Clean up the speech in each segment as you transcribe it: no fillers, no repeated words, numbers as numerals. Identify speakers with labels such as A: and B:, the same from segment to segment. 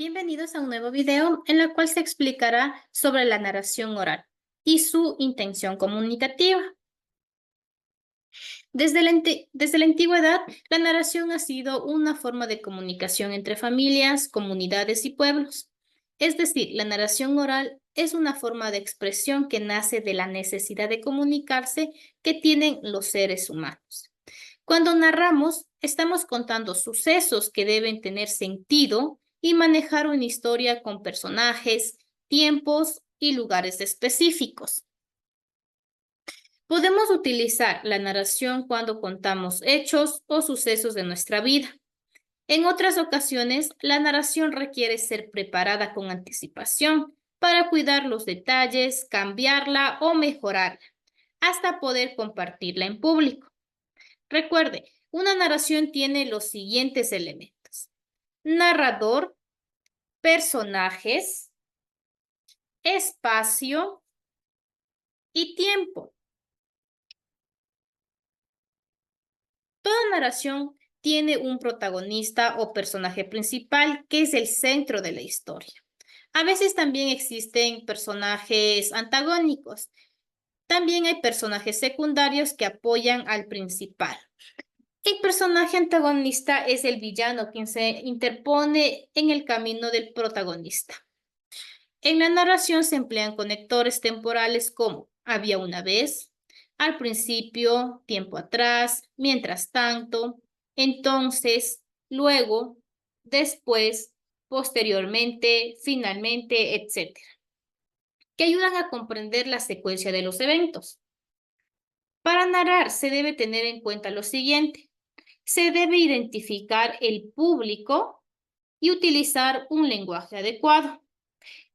A: Bienvenidos a un nuevo video en el cual se explicará sobre la narración oral y su intención comunicativa. Desde la antigüedad, la narración ha sido una forma de comunicación entre familias, comunidades y pueblos. Es decir, la narración oral es una forma de expresión que nace de la necesidad de comunicarse que tienen los seres humanos. Cuando narramos, estamos contando sucesos que deben tener sentido y manejar una historia con personajes, tiempos y lugares específicos. Podemos utilizar la narración cuando contamos hechos o sucesos de nuestra vida. En otras ocasiones, la narración requiere ser preparada con anticipación para cuidar los detalles, cambiarla o mejorarla, hasta poder compartirla en público. Recuerde, una narración tiene los siguientes elementos: narrador, personajes, espacio y tiempo. Toda narración tiene un protagonista o personaje principal que es el centro de la historia. A veces también existen personajes antagónicos. También hay personajes secundarios que apoyan al principal. El personaje antagonista es el villano quien se interpone en el camino del protagonista. En la narración se emplean conectores temporales como había una vez, al principio, tiempo atrás, mientras tanto, entonces, luego, después, posteriormente, finalmente, etcétera, que ayudan a comprender la secuencia de los eventos. Para narrar se debe tener en cuenta lo siguiente: se debe identificar el público y utilizar un lenguaje adecuado.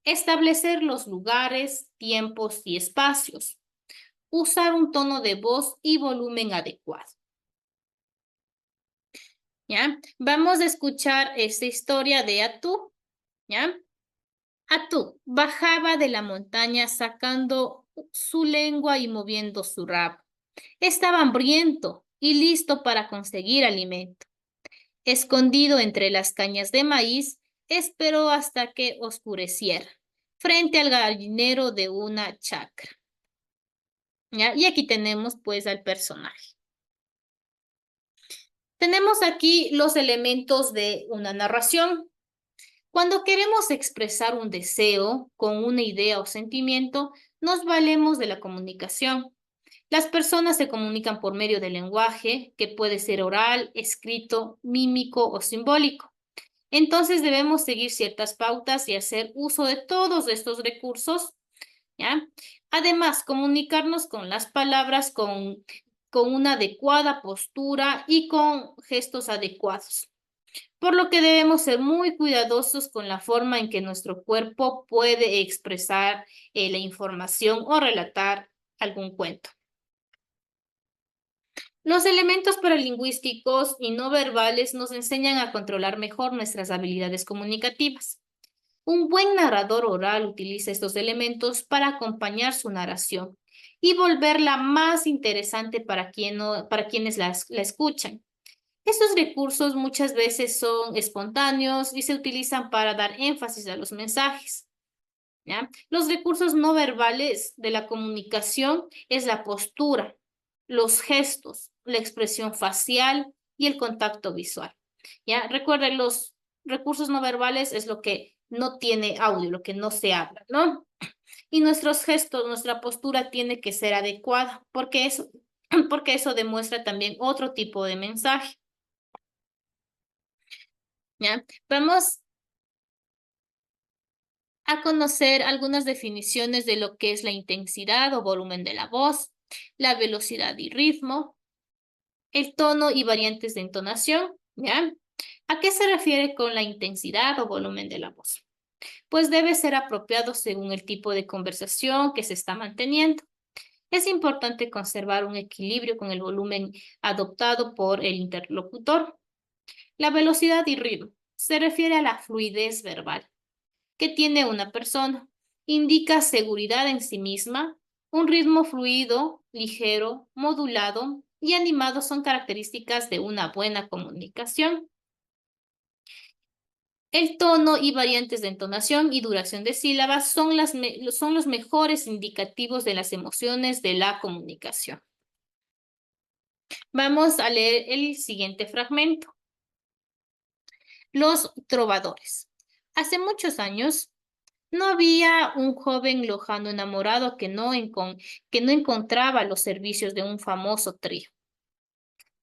A: Establecer los lugares, tiempos y espacios. Usar un tono de voz y volumen adecuado. ¿Ya? Vamos a escuchar esta historia de Atú. ¿Ya? Atú bajaba de la montaña sacando su lengua y moviendo su rabo. Estaba hambriento y listo para conseguir alimento. Escondido entre las cañas de maíz, esperó hasta que oscureciera, frente al gallinero de una chacra. ¿Ya? Y aquí tenemos pues al personaje. Tenemos aquí los elementos de una narración. Cuando queremos expresar un deseo con una idea o sentimiento, nos valemos de la comunicación. Las personas se comunican por medio del lenguaje, que puede ser oral, escrito, mímico o simbólico. Entonces debemos seguir ciertas pautas y hacer uso de todos estos recursos, ¿ya? Además, comunicarnos con las palabras con una adecuada postura y con gestos adecuados. Por lo que debemos ser muy cuidadosos con la forma en que nuestro cuerpo puede expresar la información o relatar algún cuento. Los elementos paralingüísticos y no verbales nos enseñan a controlar mejor nuestras habilidades comunicativas. Un buen narrador oral utiliza estos elementos para acompañar su narración y volverla más interesante para quienes la escuchan. Estos recursos muchas veces son espontáneos y se utilizan para dar énfasis a los mensajes, ¿ya? Los recursos no verbales de la comunicación es la postura, los gestos, la expresión facial y el contacto visual, ¿ya? Recuerden, los recursos no verbales es lo que no tiene audio, lo que no se habla, ¿no? Y nuestros gestos, nuestra postura tiene que ser adecuada, porque eso demuestra también otro tipo de mensaje, ¿ya? Vamos a conocer algunas definiciones de lo que es la intensidad o volumen de la voz, la velocidad y ritmo, el tono y variantes de entonación, ¿ya? ¿A qué se refiere con la intensidad o volumen de la voz? Pues debe ser apropiado según el tipo de conversación que se está manteniendo. Es importante conservar un equilibrio con el volumen adoptado por el interlocutor. La velocidad y ritmo se refiere a la fluidez verbal que tiene una persona. Indica seguridad en sí misma. Un ritmo fluido, ligero, modulado y animado son características de una buena comunicación. El tono y variantes de entonación y duración de sílabas son los mejores indicativos de las emociones de la comunicación. Vamos a leer el siguiente fragmento. Los trovadores. Hace muchos años no había un joven lojano enamorado que no encontraba los servicios de un famoso trío.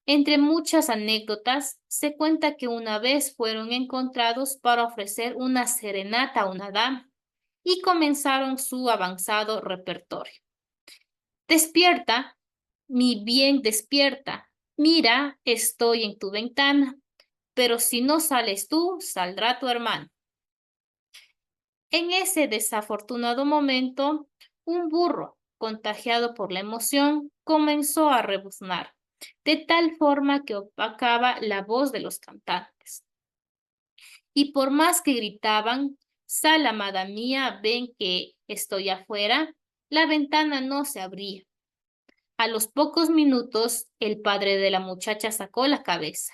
A: Entre muchas anécdotas, se cuenta que una vez fueron encontrados para ofrecer una serenata a una dama y comenzaron su avanzado repertorio. Despierta, mi bien despierta, mira, estoy en tu ventana, pero si no sales tú, saldrá tu hermano. En ese desafortunado momento, un burro, contagiado por la emoción, comenzó a rebuznar, de tal forma que opacaba la voz de los cantantes. Y por más que gritaban, sal, amada mía, ven que estoy afuera, la ventana no se abría. A los pocos minutos, el padre de la muchacha sacó la cabeza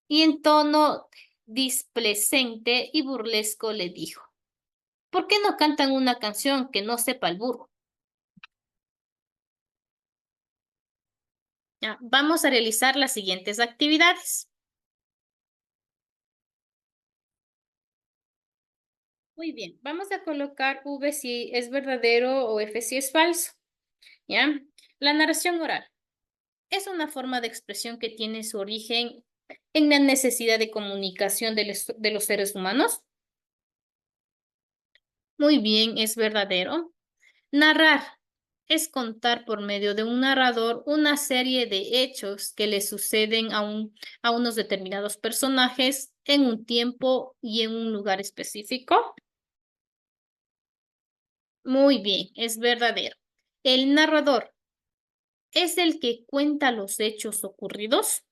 A: y en tono displecente y burlesco le dijo: ¿por qué no cantan una canción que no sepa el burro? Ya, vamos a realizar las siguientes actividades. Muy bien, vamos a colocar V si es verdadero o F si es falso. ¿Ya? La narración oral es una forma de expresión que tiene su origen en la necesidad de comunicación de los seres humanos. Muy bien, es verdadero. Narrar es contar por medio de un narrador una serie de hechos que le suceden a unos determinados personajes en un tiempo y en un lugar específico. Muy bien, es verdadero. El narrador es el que cuenta los hechos ocurridos.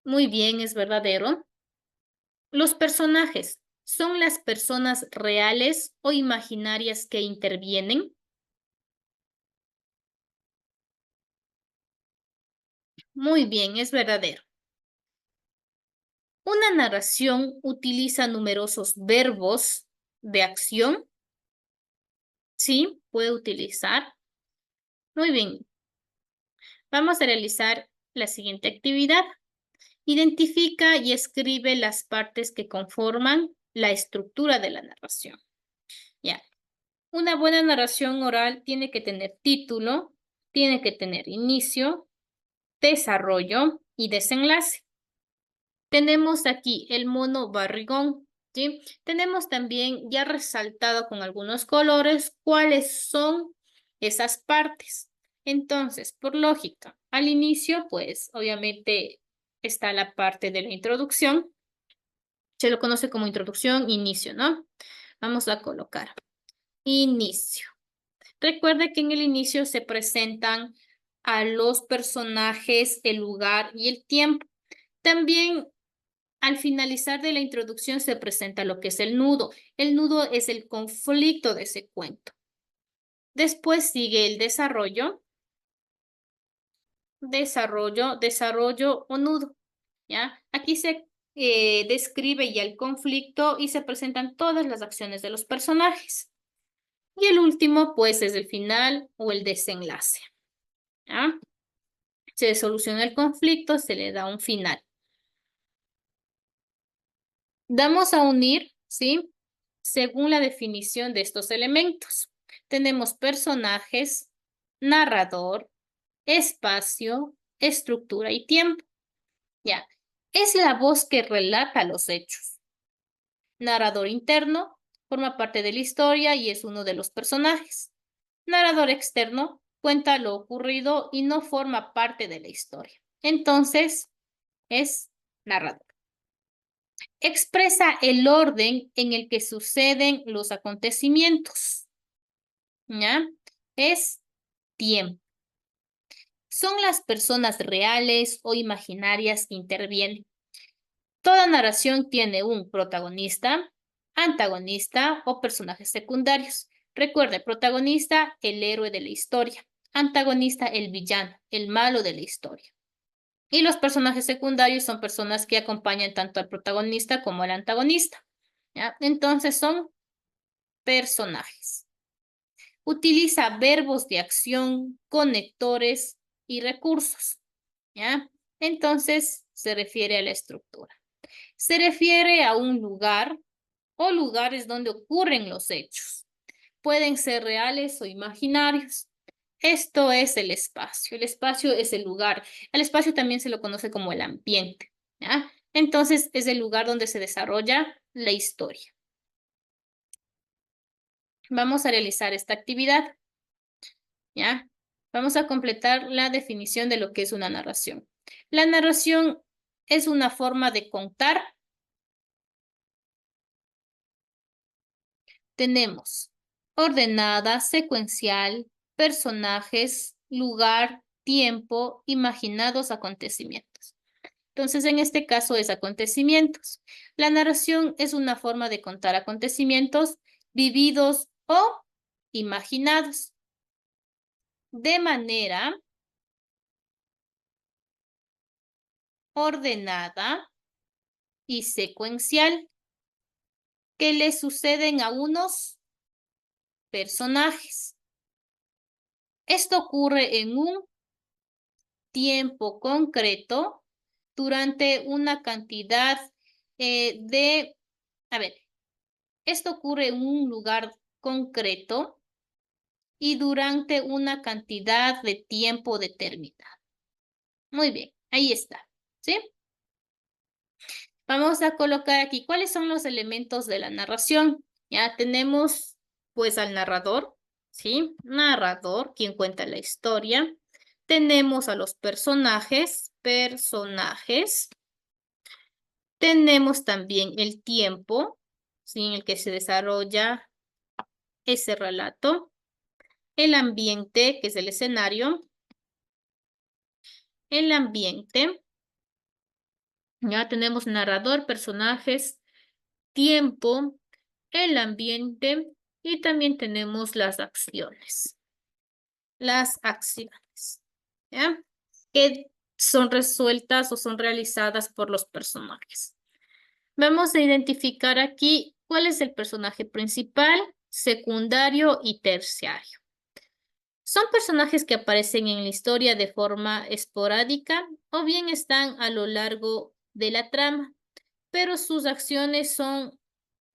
A: Muy bien, es verdadero. Los personajes son las personas reales o imaginarias que intervienen. Muy bien, es verdadero. Una narración utiliza numerosos verbos de acción. Sí, puede utilizar. Muy bien. Vamos a realizar la siguiente actividad. Identifica y escribe las partes que conforman la estructura de la narración. Ya. Una buena narración oral tiene que tener título, tiene que tener inicio, desarrollo y desenlace. Tenemos aquí el mono barrigón, ¿sí? Tenemos también ya resaltado con algunos colores cuáles son esas partes. Entonces, por lógica, al inicio, pues obviamente está la parte de la introducción. Se lo conoce como introducción, inicio, ¿no? Vamos a colocar inicio. Recuerde que en el inicio se presentan a los personajes, el lugar y el tiempo. También al finalizar de la introducción se presenta lo que es el nudo. El nudo es el conflicto de ese cuento. Después sigue el desarrollo, desarrollo o nudo, ¿ya? Aquí se describe ya el conflicto y se presentan todas las acciones de los personajes. Y el último, pues, es el final o el desenlace, ¿ya? Se soluciona el conflicto, se le da un final. Damos a unir, ¿sí? Según la definición de estos elementos. Tenemos personajes, narrador, espacio, estructura y tiempo. Ya, es la voz que relata los hechos. Narrador interno, forma parte de la historia y es uno de los personajes. Narrador externo, cuenta lo ocurrido y no forma parte de la historia. Entonces, es narrador. Expresa el orden en el que suceden los acontecimientos. ¿Ya? Es tiempo. Son las personas reales o imaginarias que intervienen. Toda narración tiene un protagonista, antagonista o personajes secundarios. Recuerde, protagonista, el héroe de la historia. Antagonista, el villano, el malo de la historia. Y los personajes secundarios son personas que acompañan tanto al protagonista como al antagonista. ¿Ya? Entonces son personajes. Utiliza verbos de acción, conectores y recursos. ¿Ya? Entonces se refiere a la estructura. Se refiere a un lugar o lugares donde ocurren los hechos. Pueden ser reales o imaginarios. Esto es el espacio. El espacio es el lugar. Al espacio también se lo conoce como el ambiente. ¿Ya? Entonces es el lugar donde se desarrolla la historia. Vamos a realizar esta actividad. ¿Ya? Vamos a completar la definición de lo que es una narración. La narración es una forma de contar. Tenemos ordenada, secuencial, personajes, lugar, tiempo, imaginados acontecimientos. Entonces, en este caso es acontecimientos. La narración es una forma de contar acontecimientos vividos o imaginados de manera ordenada y secuencial que le suceden a unos personajes. Esto ocurre en un tiempo concreto durante una cantidad a ver, esto ocurre en un lugar concreto y durante una cantidad de tiempo determinada. Muy bien, ahí está, ¿sí? Vamos a colocar aquí cuáles son los elementos de la narración. Ya tenemos pues al narrador, ¿sí? Narrador, quien cuenta la historia. Tenemos a los personajes, Tenemos también el tiempo, ¿sí? En el que se desarrolla ese relato. El ambiente, que es el escenario. El ambiente. Ya tenemos narrador, personajes, tiempo, el ambiente y también tenemos las acciones. Las acciones, ¿ya? Que son resueltas o son realizadas por los personajes. Vamos a identificar aquí cuál es el personaje principal, secundario y terciario. Son personajes que aparecen en la historia de forma esporádica o bien están a lo largo de la trama, pero sus acciones son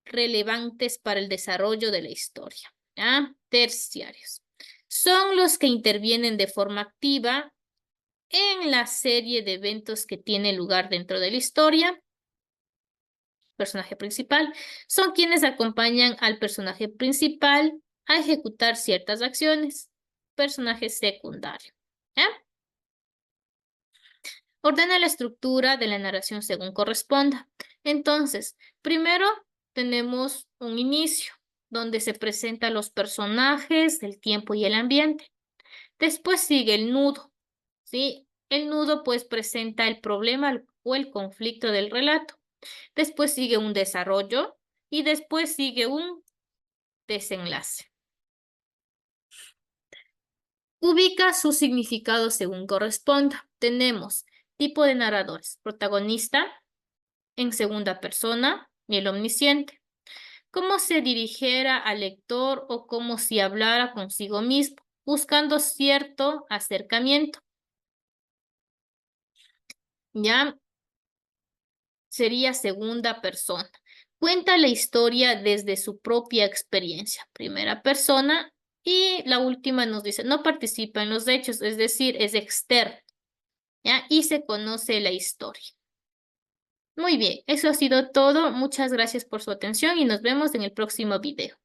A: relevantes para el desarrollo de la historia. ¿Ya? Terciarios. Son los que intervienen de forma activa en la serie de eventos que tiene lugar dentro de la historia. Personaje principal. Son quienes acompañan al personaje principal a ejecutar ciertas acciones. Personaje secundario. ¿Ya? Ordena la estructura de la narración según corresponda. Entonces, primero tenemos un inicio, donde se presentan los personajes, el tiempo y el ambiente. Después sigue el nudo, ¿sí? El nudo pues presenta el problema o el conflicto del relato. Después sigue un desarrollo y después sigue un desenlace. Ubica su significado según corresponda. Tenemos tipo de narradores, protagonista, en segunda persona y el omnisciente. Como se dirigiera al lector o como si hablara consigo mismo, buscando cierto acercamiento. Ya sería segunda persona. Cuenta la historia desde su propia experiencia. Primera persona y la última nos dice, no participa en los hechos, es decir, es externo. ¿Ya? Y se conoce la historia. Muy bien, eso ha sido todo. Muchas gracias por su atención y nos vemos en el próximo video.